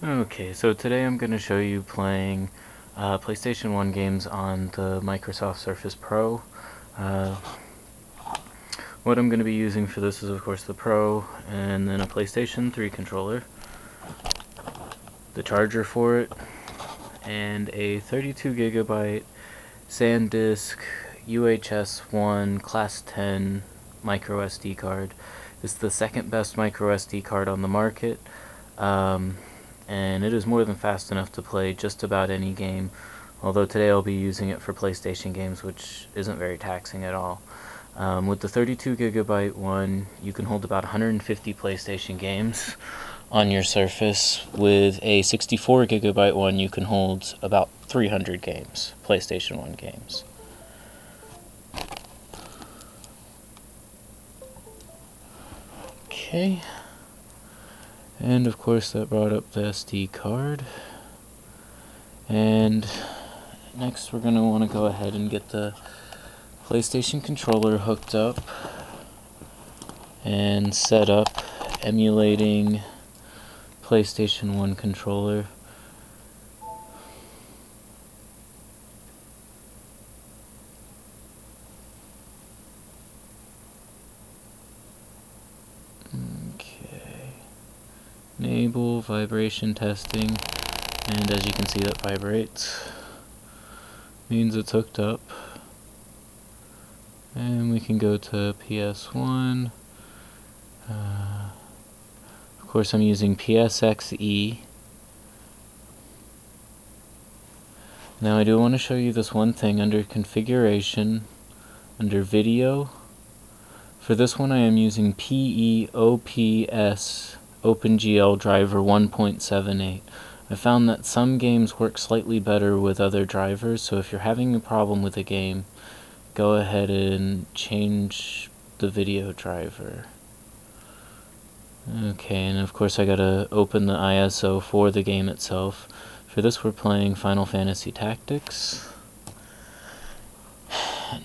Okay, so today I'm going to show you playing PlayStation 1 games on the Microsoft Surface Pro. Uh, what I'm going to be using for this is of course the Pro, and then a PlayStation 3 controller, the charger for it, and a 32GB SanDisk UHS-1 Class 10 micro SD card. It's the second best micro SD card on the market. And it is more than fast enough to play just about any game, although today I'll be using it for PlayStation games, which isn't very taxing at all. With the 32GB one, you can hold about 150 PlayStation games on your Surface. With a 64GB one, you can hold about 300 games, PlayStation 1 games. Okay. And of course that brought up the SD card. And next we're going to want to go ahead and get the PlayStation controller hooked up and set up, emulating PlayStation 1 controller. Okay. Enable vibration testing, and as you can see that vibrates. Means it's hooked up. And we can go to PS1. Of course I'm using ps3. Now I do want to show you this one thing under configuration, under video. For this one I am using PEOPS OpenGL driver 1.78. I found that some games work slightly better with other drivers, so if you're having a problem with a game, go ahead and change the video driver. Okay, and of course I gotta open the ISO for the game itself. For this we're playing Final Fantasy Tactics.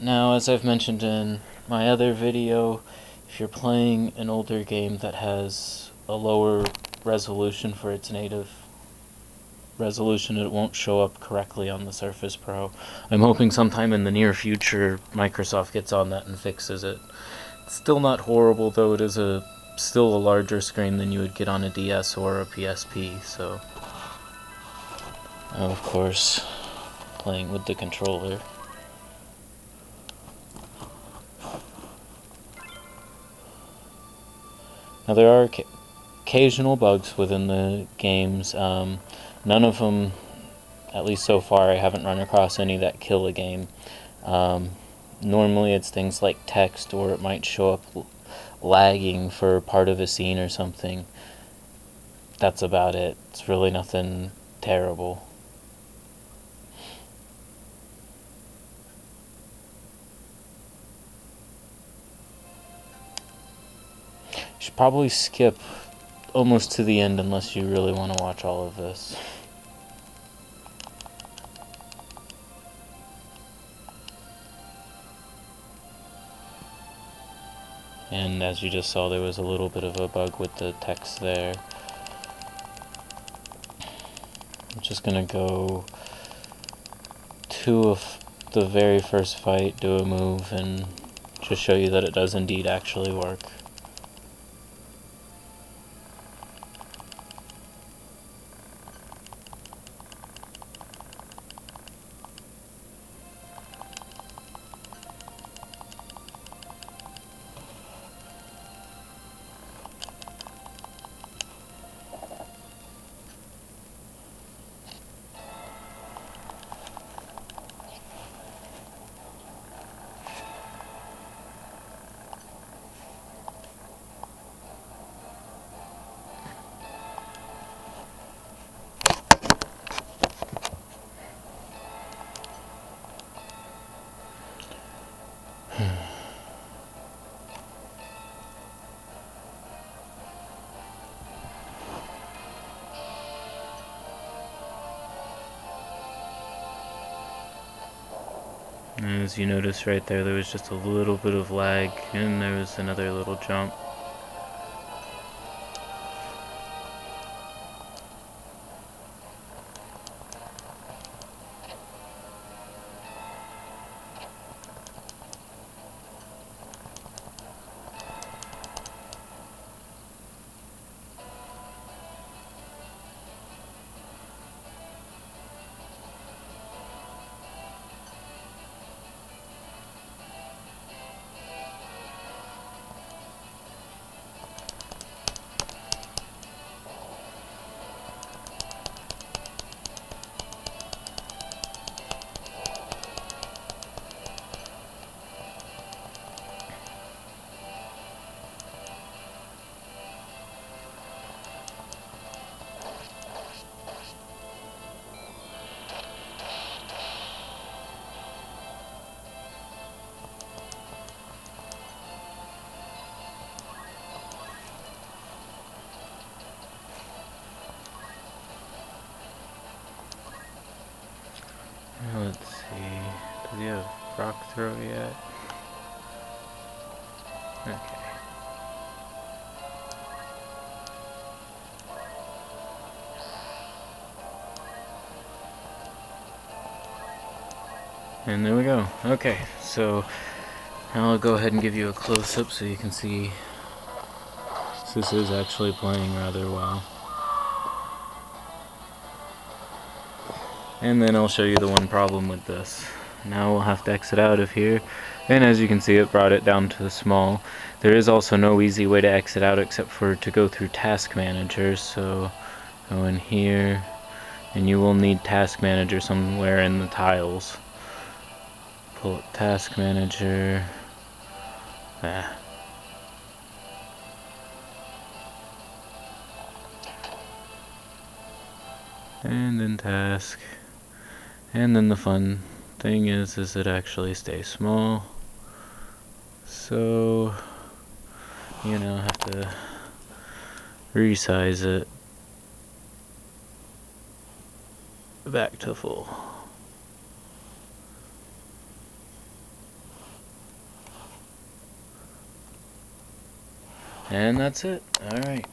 Now, as I've mentioned in my other video, if you're playing an older game that has a lower resolution for its native resolution, it won't show up correctly on the Surface Pro. I'm hoping sometime in the near future Microsoft gets on that and fixes it. It's still not horrible, though. It is still a larger screen than you would get on a DS or a PSP, so of course playing with the controller. Now there are occasional bugs within the games. None of them, at least so far, I haven't run across any that kill a game. Normally it's things like text, or it might show up lagging for part of a scene or something. That's about it. It's really nothing terrible. You should probably skip almost to the end unless you really want to watch all of this. And as you just saw, there was a little bit of a bug with the text there. I'm just gonna go to the very first fight, do a move, and just show you that it does indeed actually work. As you notice right there, there was just a little bit of lag, and there was another little jump. Let's see. Does he have rock throw yet? Okay. And there we go. Okay, so now I'll go ahead and give you a close-up so you can see this is actually playing rather well. And then I'll show you the one problem with this. Now we'll have to exit out of here, and as you can see, it brought it down to small. There is also no easy way to exit out except for to go through Task Manager, so go in here, and you will need Task Manager somewhere in the tiles. Pull up Task Manager. And then Task. And then the fun thing is it actually stays small. So, you know, have to resize it back to full. And that's it. Alright.